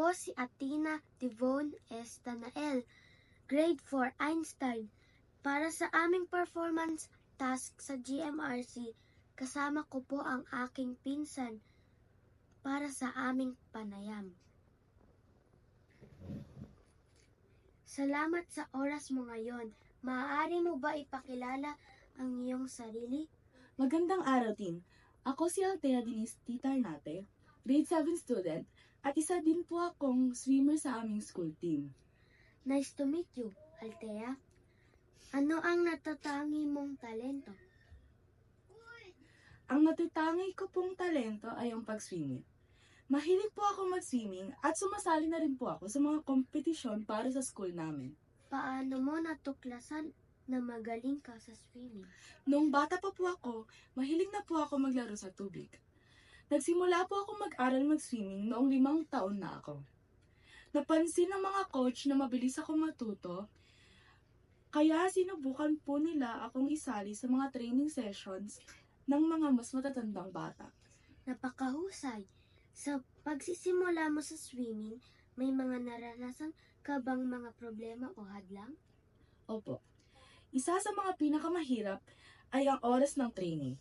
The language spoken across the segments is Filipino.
Ako si Athena Devon Estanael, Grade 4 Einstein. Para sa aming performance task sa GMRC, kasama ko po ang aking pinsan para sa aming panayam. Salamat sa oras mo ngayon. Maaari mo ba ipakilala ang iyong sarili? Magandang araw, team. Ako si Althea Denise Titarnate, grade 7 student, at isa din po akong swimmer sa aming school team. Nice to meet you, Althea. Ano ang natatangi mong talento? Ang natitangi ko pong talento ay ang pag-swimming. Mahilig po ako mag-swimming at sumasali na rin po ako sa mga kompetisyon para sa school namin. Paano mo natuklasan na magaling ka sa swimming? Noong bata pa po ako, mahilig na po ako maglaro sa tubig. Nagsimula po ako mag-aral mag-swimming noong 5 taon na ako. Napansin ng mga coach na mabilis ako matuto, kaya sinubukan po nila akong isali sa mga training sessions ng mga mas matatandang bata. Napakahusay. Sa pagsisimula mo sa swimming, may mga naranasan ka bang mga problema o hadlang? Opo. Isa sa mga pinakamahirap ay ang oras ng training.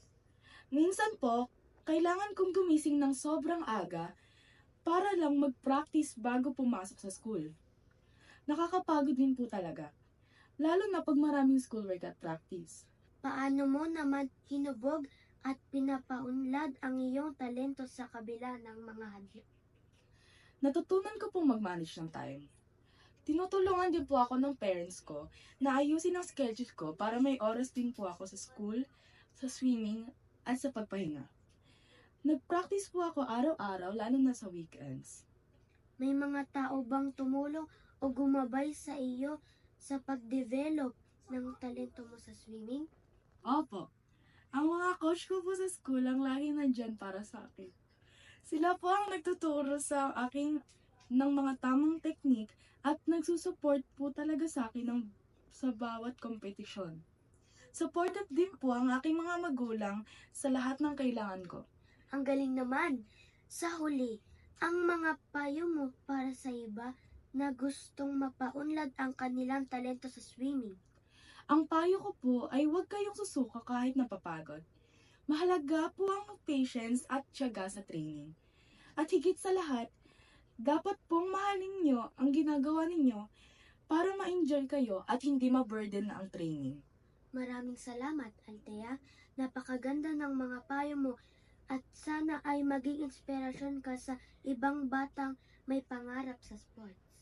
Minsan po, kailangan kong gumising ng sobrang aga para lang mag-practice bago pumasok sa school. Nakakapagod din po talaga, lalo na pag maraming schoolwork at practice. Paano mo naman hinubog at pinapaunlad ang iyong talento sa kabila ng mga hadlang? Natutunan ko pong mag-manage ng time. Tinutulungan din po ako ng parents ko na ayusin ang schedule ko para may oras din po ako sa school, sa swimming, at sa pagpahinga. Nag-practice po ako araw-araw lalo na sa weekends. May mga tao bang tumulong o gumabay sa iyo sa pag-develop ng talento mo sa swimming? Opo. Ang mga coach ko po sa school ang lagi nandyan para sa akin. Sila po ang nagtuturo sa akin ng mga tamang teknik at nagsusupport po talaga sa akin sa bawat kompetisyon. Supportive din po ang aking mga magulang sa lahat ng kailangan ko. Ang galing naman! Sa huli, ang mga payo mo para sa iba na gustong mapaunlad ang kanilang talento sa swimming. Ang payo ko po ay huwag kayong susuka kahit napapagod. Mahalaga po ang patience at tiyaga sa training. At higit sa lahat, dapat pong mahalin nyo ang ginagawa ninyo para ma-enjoy kayo at hindi ma-burden na ang training. Maraming salamat, Althea. Napakaganda ng mga payo mo at sana ay maging inspirasyon ka sa ibang batang may pangarap sa sports.